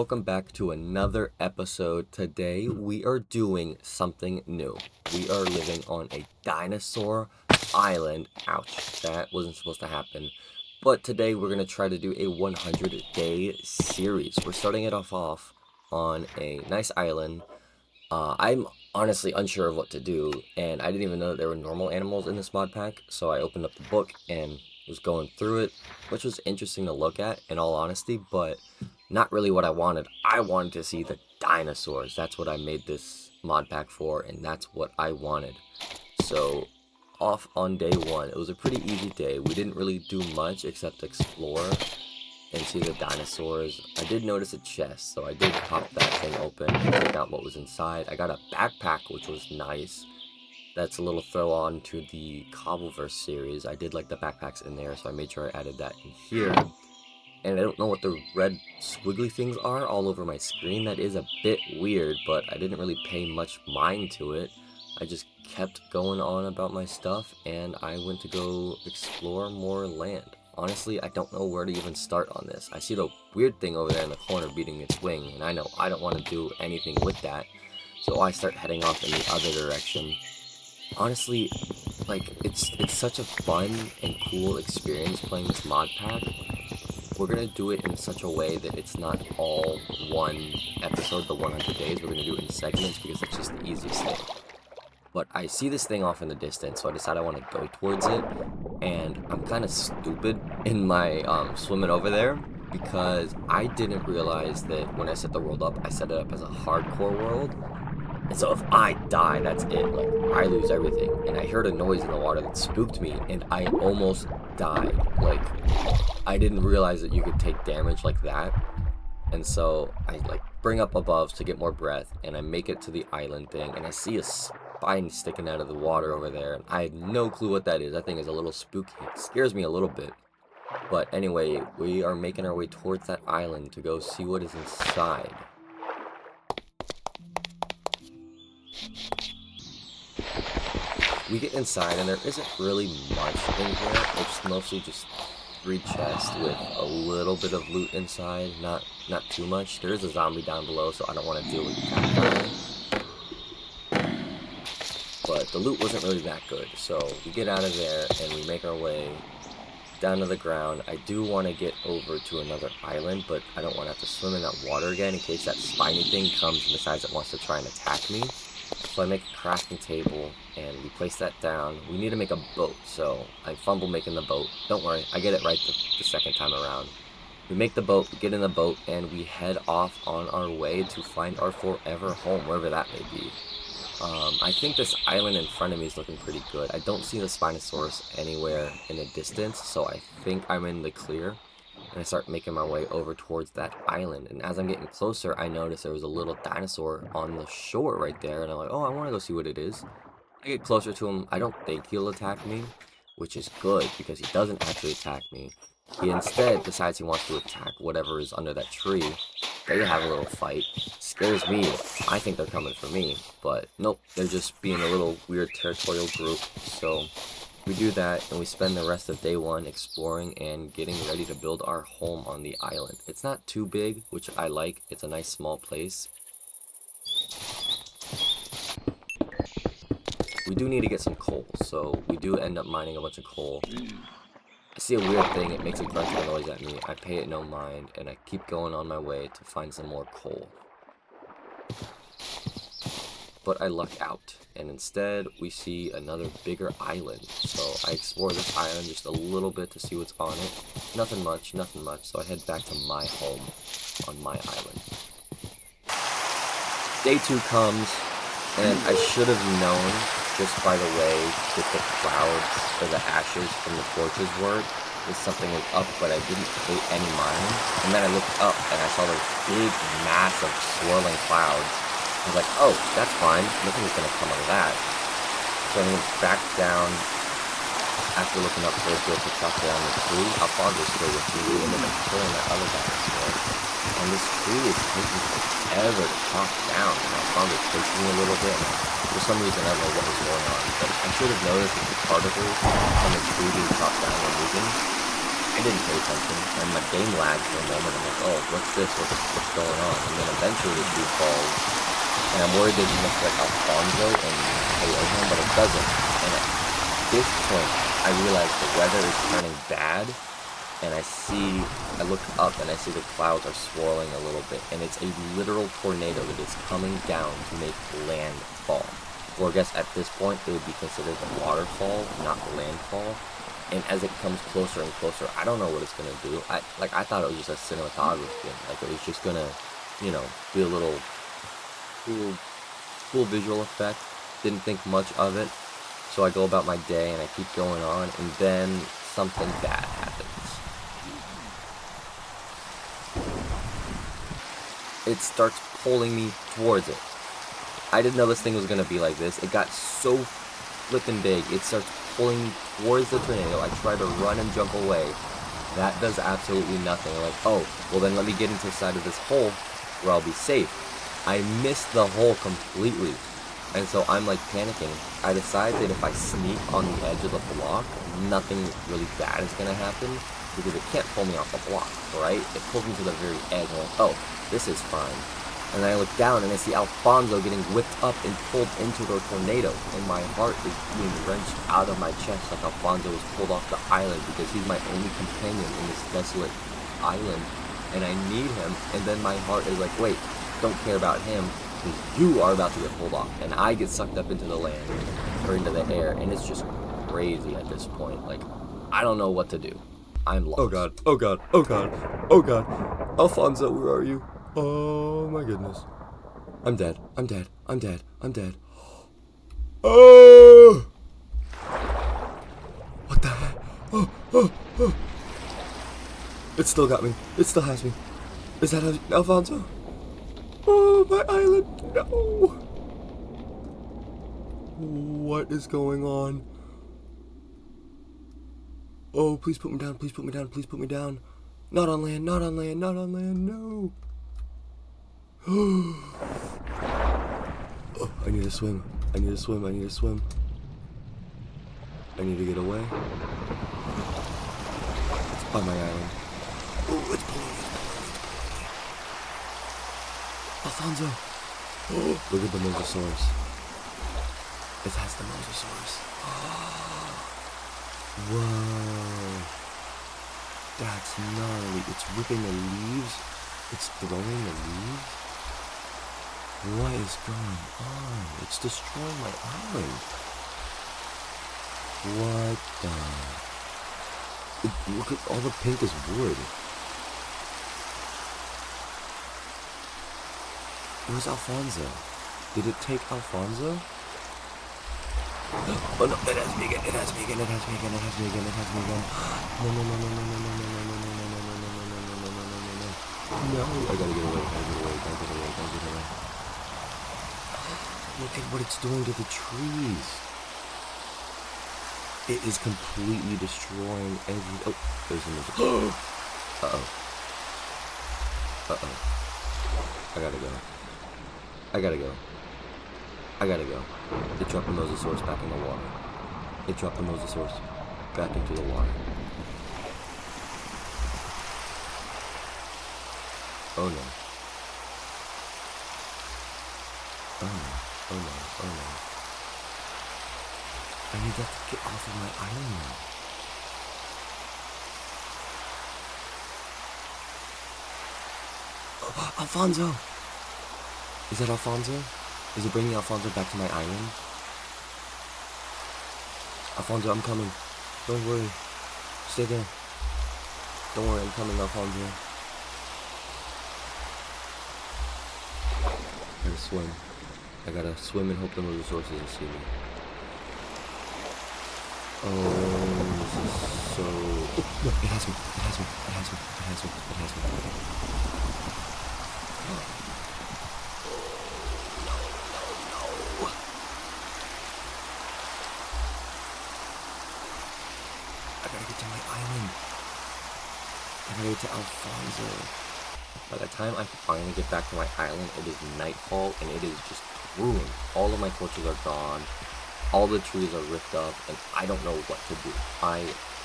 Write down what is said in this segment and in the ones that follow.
Welcome back to another episode. Today we are doing something new. We are living on a dinosaur island. Ouch, that wasn't supposed to happen. But today we're going to try to do a 100-day series. We're starting it off on a nice island. I'm honestly unsure of what to do, and I didn't even know that there were normal animals in this mod pack, so I opened up the book and was going through it, which was interesting to look at, in all honesty, but not really what I wanted. I wanted to see the dinosaurs. That's what I made this mod pack for, and that's what I wanted. So, off on day one. It was a pretty easy day. We didn't really do much except explore and see the dinosaurs. I did notice a chest, so I did pop that thing open and check out what was inside. I got a backpack, which was nice. That's a little throw on to the Cobbleverse series. I did like the backpacks in there, so I made sure I added that in here. And I don't know what the red squiggly things are all over my screen. That is a bit weird, but I didn't really pay much mind to it. I just kept going on about my stuff, and I went to go explore more land. Honestly, I don't know where to even start on this. I see the weird thing over there in the corner beating its wing, and I know I don't want to do anything with that. So I start heading off in the other direction. Honestly, like, it's such a fun and cool experience playing this mod pack. We're going to do it in such a way that it's not all one episode, the 100 days. We're going to do it in segments because it's just the easiest thing. But I see this thing off in the distance, so I decide I want to go towards it. And I'm kind of stupid in my swimming over there because I didn't realize that when I set the world up, I set it up as a hardcore world. And so if I die, that's it. Like, I lose everything. And I heard a noise in the water that spooked me, and I almost died. Like, I didn't realize that you could take damage like that. And so I, like, bring up above to get more breath, and I make it to the island thing, and I see a spine sticking out of the water over there, and I had no clue what that is. That thing is a little spooky. It scares me a little bit. But anyway, we are making our way towards that island to go see what is inside. We get inside, and there isn't really much in here. It's mostly just 3 chests with a little bit of loot inside, not too much. There is a zombie down below, so I don't want to deal with that. But the loot wasn't really that good, so we get out of there, and we make our way down to the ground. I do want to get over to another island, but I don't want to have to swim in that water again in case that spiny thing comes and decides it wants to try and attack me. So I make a crafting table, and we place that down. We need to make a boat, so I fumble making the boat. Don't worry, I get it right the second time around. We make the boat, we get in the boat, and we head off on our way to find our forever home, wherever that may be. I think this island in front of me is looking pretty good. I don't see the Spinosaurus anywhere in the distance, so I think I'm in the clear. And I start making my way over towards that island. And as I'm getting closer, I notice there was a little dinosaur on the shore right there. And I'm like, oh, I want to go see what it is. I get closer to him. I don't think he'll attack me, which is good because he doesn't actually attack me. He instead decides he wants to attack whatever is under that tree. They have a little fight. Scares me. I think they're coming for me. But nope, they're just being a little weird territorial group. So we do that, and we spend the rest of day one exploring and getting ready to build our home on the island. It's not too big, which I like. It's a nice small place. We do need to get some coal, so we do end up mining a bunch of coal. I see a weird thing, it makes a grunting noise at me. I pay it no mind, and I keep going on my way to find some more coal. But I luck out, and instead we see another bigger island. So I explore this island just a little bit to see what's on it. Nothing much, so I head back to my home on my island. Day 2 comes, and I should have known just by the way that the clouds or the ashes from the torches were that something was up, but I didn't pay any mind. And then I looked up and I saw those big, massive, swirling clouds. I was like, oh, that's fine. Nothing's going to come out of that. So I went back down after looking up towards the chop down the tree. How far this tree was, we ended up killing that other dinosaur. And this tree is taking forever to chop down. And I found it pushing me a little bit. And for some reason, I don't know what was going on. But I should have noticed that the particles from the tree being chopped down were moving. I didn't pay attention, and my game lagged for a moment. I'm like, oh, what's this? What's going on? And then eventually the tree falls, and I'm worried there's gonna like Alfonso and KO him, but it doesn't. And at this point, I realize the weather is turning bad, and I look up and I see the clouds are swirling a little bit, and it's a literal tornado that is coming down to make landfall. Or I guess at this point, it would be considered a waterfall, not landfall. And as it comes closer and closer, I don't know what it's gonna do. I thought it was just a cinematography, like it was just gonna, you know, be a little cool visual effect. Didn't think much of it, so I go about my day and I keep going on, and then something bad happens. It starts pulling me towards it. I didn't know this thing was gonna be like this. It got so flippin' big. It starts pulling me towards the tornado. I try to run and jump away. That does absolutely nothing. I'm like, oh, well then let me get into the side of this hole where I'll be safe. I missed the hole completely. And so I'm like panicking. I decide that if I sneak on the edge of the block, nothing really bad is gonna happen because it can't pull me off the block, right? It pulled me to the very edge. I'm like, oh, this is fine. And then I look down and I see Alfonso getting whipped up and pulled into the tornado. And my heart is being wrenched out of my chest like Alfonso was pulled off the island because he's my only companion in this desolate island. And I need him. And then my heart is like, wait, don't care about him because you are about to get pulled off. And I get sucked up into the land or into the air. And it's just crazy at this point. Like, I don't know what to do. I'm lost. Oh god, oh god, oh god, oh god. Alfonso, where are you? Oh my goodness. I'm dead, I'm dead, I'm dead, I'm dead. Oh! What the heck? Oh. It still got me. It still has me. Is that Alfonso? Oh, my island. No. What is going on? Oh, please put me down, please put me down, please put me down. Not on land, not on land, not on land, no. Oh, I need to swim. I need to swim, I need to swim. I need to get away. It's on my island. Oh, it's pulling me. Alfonso. Oh, look at the Mosasaurus. It has the Mosasaurus. Whoa. That's gnarly. It's ripping the leaves. It's throwing the leaves. What is going on? It's destroying my island. What the... Look at all the pink is wood. Where's Alfonso? Did it take Alfonso? Oh no, it has me again, it has me again, it has me again, it has me again, it has me again. No, no, no, no, no, no, no, no, no, no, no, no, no, no, no, no, no, no, no, no. No, I gotta get away, gotta get away, gotta get away, gotta get away. Look at what it's doing to the trees. It is completely destroying every... Oh, there's a music. Uh-oh. Uh-oh. I gotta go. I gotta go. I gotta go. It dropped the Mosasaurus back in the water. It dropped the Mosasaurus back into the water. Oh no. Oh no. Oh no. Oh no. I need that to get off of my island now. Oh, Alfonso! Is that Alfonso? Is it bringing Alfonso back to my island? Alfonso, I'm coming. Don't worry. Stay there. Don't worry, I'm coming, Alfonso. I gotta swim. I gotta swim and hope the Mosasaurus doesn't see me. Oh, this is so... Oh, no, it has me. It has me. It has me. It has me. It has me. I gotta get to my island. I gotta get to Alfonso. By the time I finally get back to my island, it is nightfall and it is just ruined. All of my torches are gone. All the trees are ripped up and I don't know what to do.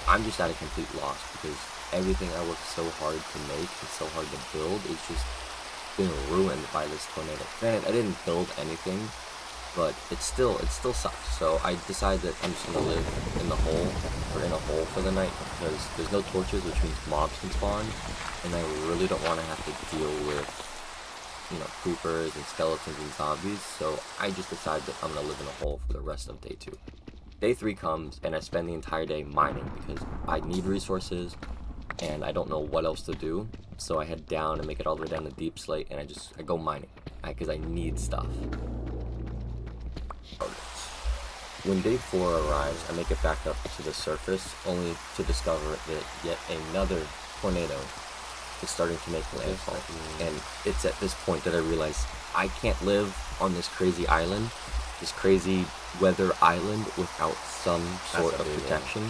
I'm just at a complete loss because everything I worked so hard to make and so hard to build is just been ruined by this tornado. Granted, I didn't build anything, but it still sucks. So I decided that I'm just gonna live in the hole, or in a hole for the night, because there's no torches, which means mobs can spawn, and I really don't want to have to deal with, you know, creepers and skeletons and zombies. So I just decided that I'm gonna live in a hole for the rest of day 2. Day 3 comes, and I spend the entire day mining because I need resources, and I don't know what else to do. So I head down and make it all the way down to Deep Slate, and I go mining because I need stuff. When day 4 arrives, I make it back up to the surface, only to discover that yet another tornado is starting to make landfall. And it's at this point that I realize I can't live on this crazy island, this crazy weather island, without some sort of protection.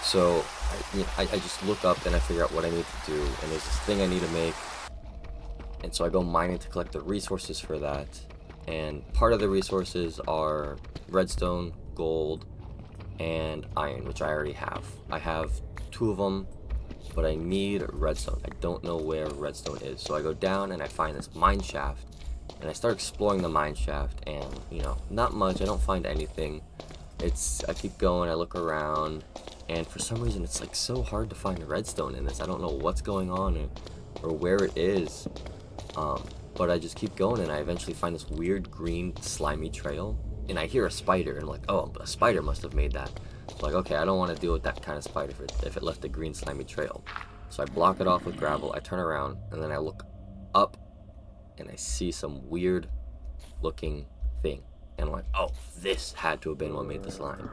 So I just look up and I figure out what I need to do, and there's this thing I need to make, and so I go mining to collect the resources for that. And part of the resources are redstone, gold, and iron, which I already have. I have 2 of them, but I need redstone. I don't know where redstone is. So I go down and I find this mine shaft, and I start exploring the mine shaft, and, you know, not much. I don't find anything. I keep going, I look around, and for some reason it's like so hard to find redstone in this. I don't know what's going on or where it is. But I just keep going, and I eventually find this weird green slimy trail, and I hear a spider, and I'm like, oh, a spider must have made that. Like, okay, I don't want to deal with that kind of spider if it left a green slimy trail. So I block it off with gravel, I turn around, and then I look up, and I see some weird looking thing. And I'm like, oh, this had to have been what made the slime.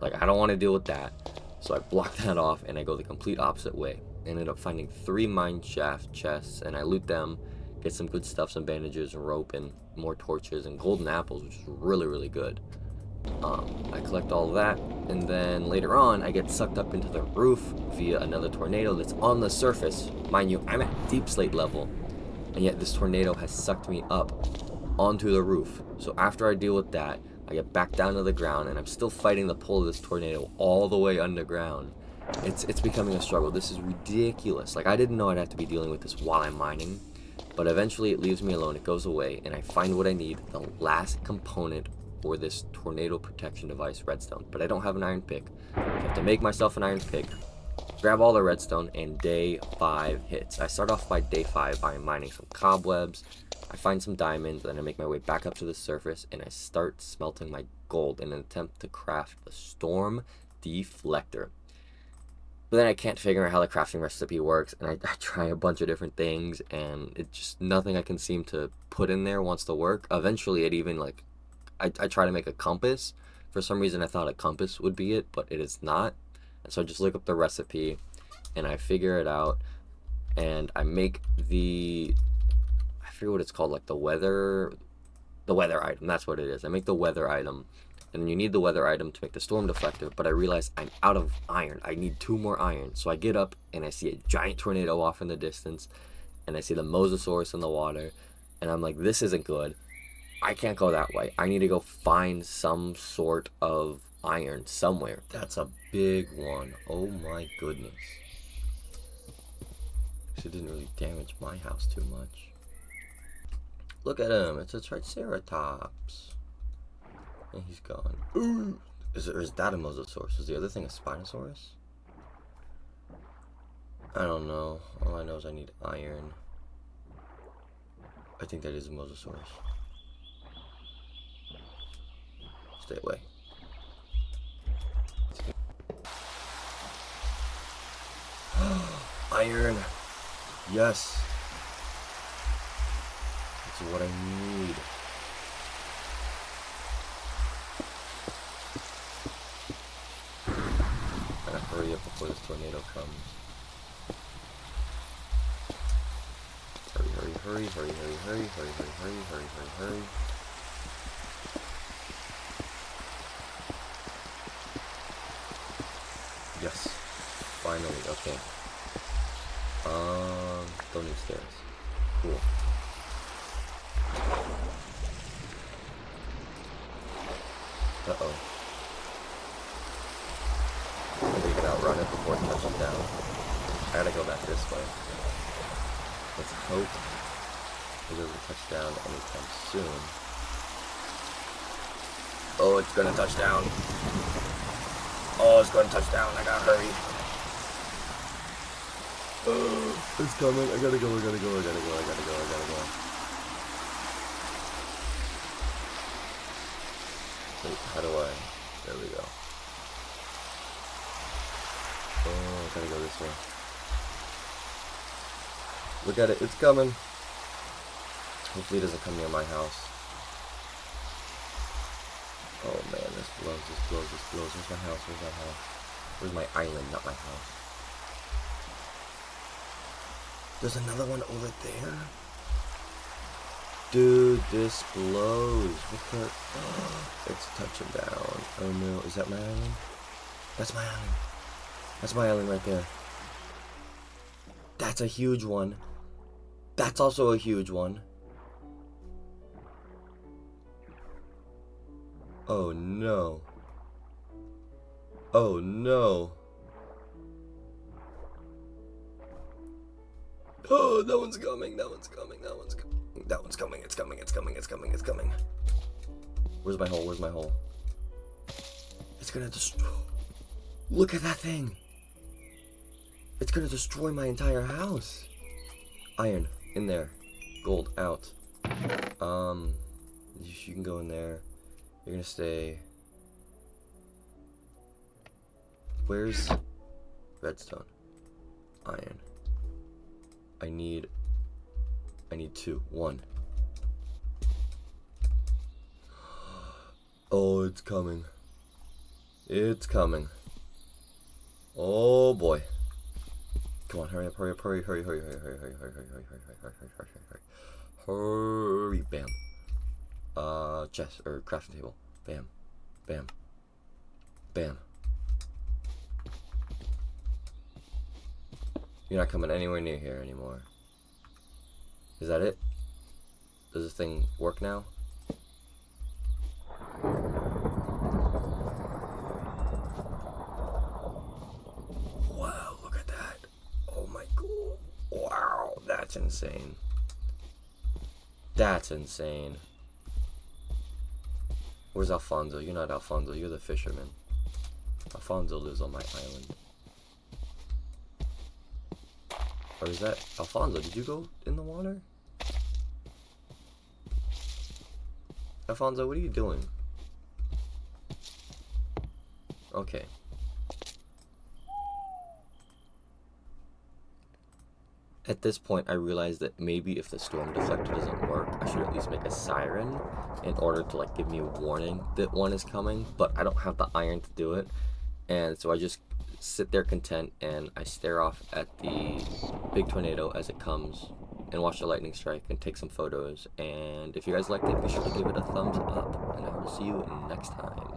Like, I don't want to deal with that. So I block that off, and I go the complete opposite way. I ended up finding 3 mine shaft chests, and I loot them, get some good stuff, some bandages, rope, and more torches, and golden apples, which is really, really good. I collect all of that, and then later on, I get sucked up into the roof via another tornado that's on the surface. Mind you, I'm at Deep Slate level, and yet this tornado has sucked me up onto the roof. So after I deal with that, I get back down to the ground, and I'm still fighting the pull of this tornado all the way underground. It's becoming a struggle. This is ridiculous. Like, I didn't know I'd have to be dealing with this while I'm mining. But eventually it leaves me alone, it goes away, and I find what I need, the last component for this tornado protection device, redstone. But I don't have an iron pick. So I have to make myself an iron pick, grab all the redstone, and day 5 hits. I start off by day 5 by mining some cobwebs, I find some diamonds, then I make my way back up to the surface, and I start smelting my gold in an attempt to craft the storm deflector. But then I can't figure out how the crafting recipe works, and I try a bunch of different things, and it just, nothing I can seem to put in there wants to work. Eventually it even, like, I try to make a compass. For some reason I thought a compass would be it, but it is not. And so I just look up the recipe, and I figure it out, and I make I forget what it's called, like the weather item, that's what it is. I make the weather item, and you need the weather item to make the storm deflector, but I realize I'm out of iron. I need 2 more iron. So I get up, and I see a giant tornado off in the distance, and I see the mosasaurus in the water, and I'm like, this isn't good. I can't go that way. I need to go find some sort of iron somewhere. That's a big one. Oh my goodness. It didn't really damage my house too much. Look at him. It's a triceratops. And he's gone. Ooh. Is that a mosasaurus? Is the other thing a spinosaurus? I don't know. All I know is I need iron. I think that is a mosasaurus. Stay away. Iron. Yes. That's what I need. Gotta hurry up before this tornado comes. Hurry. Yes. Finally, okay. Don't need stairs. Cool. Uh-oh. Maybe you can outrun it before it touches down. gotta go back this way. Let's hope it doesn't touch down anytime soon. Oh, it's gonna touch down. Oh, it's gonna touch down. I gotta hurry. Oh, it's coming. I gotta go. I gotta go. I gotta go. I gotta go. I gotta go. Wait, how do I? There we go. Oh, I gotta go this way. Look at it. It's coming. Hopefully it doesn't come near my house. Oh man, this blows, this blows, this blows. Where's my house? Where's my house? Where's my island, not my house? There's another one over there? Dude, this blows. What the? It's touching down. Oh no, is that my island? That's my island. That's my island right there. That's a huge one. That's also a huge one. Oh no. Oh no. Oh, that one's coming. That one's coming. That one's coming. That one's coming. It's coming. It's coming. It's coming. It's coming. Where's my hole? Where's my hole? It's gonna destroy. Look at that thing. It's gonna destroy my entire house. Iron in there. Gold out. You can go in there. You're gonna stay. Where's redstone? Iron. I need 2. 1. Oh, it's coming. It's coming. Oh boy. Come on, hurry up, hurry up, hurry, hurry, hurry, hurry, hurry, hurry, hurry, hurry, hurry, hurry, hurry, hurry, hurry, hurry, bam. Chest or crafting table. Bam. Bam. Bam. You're not coming anywhere near here anymore. Is that it? Does this thing work now? Wow, look at that. Oh my god. Wow, that's insane. That's insane. Where's Alfonso? You're not Alfonso, you're the fisherman. Alfonso lives on my island. Or is that Alfonso? Did you go in the water? Alfonso, what are you doing? Okay. At this point, I realized that maybe if the storm deflector doesn't work, I should at least make a siren in order to like give me a warning that one is coming, but I don't have the iron to do it. And so I just sit there content and I stare off at the big tornado as it comes and watch the lightning strike and take some photos. And if you guys liked it, be sure to give it a thumbs up, and I will see you next time.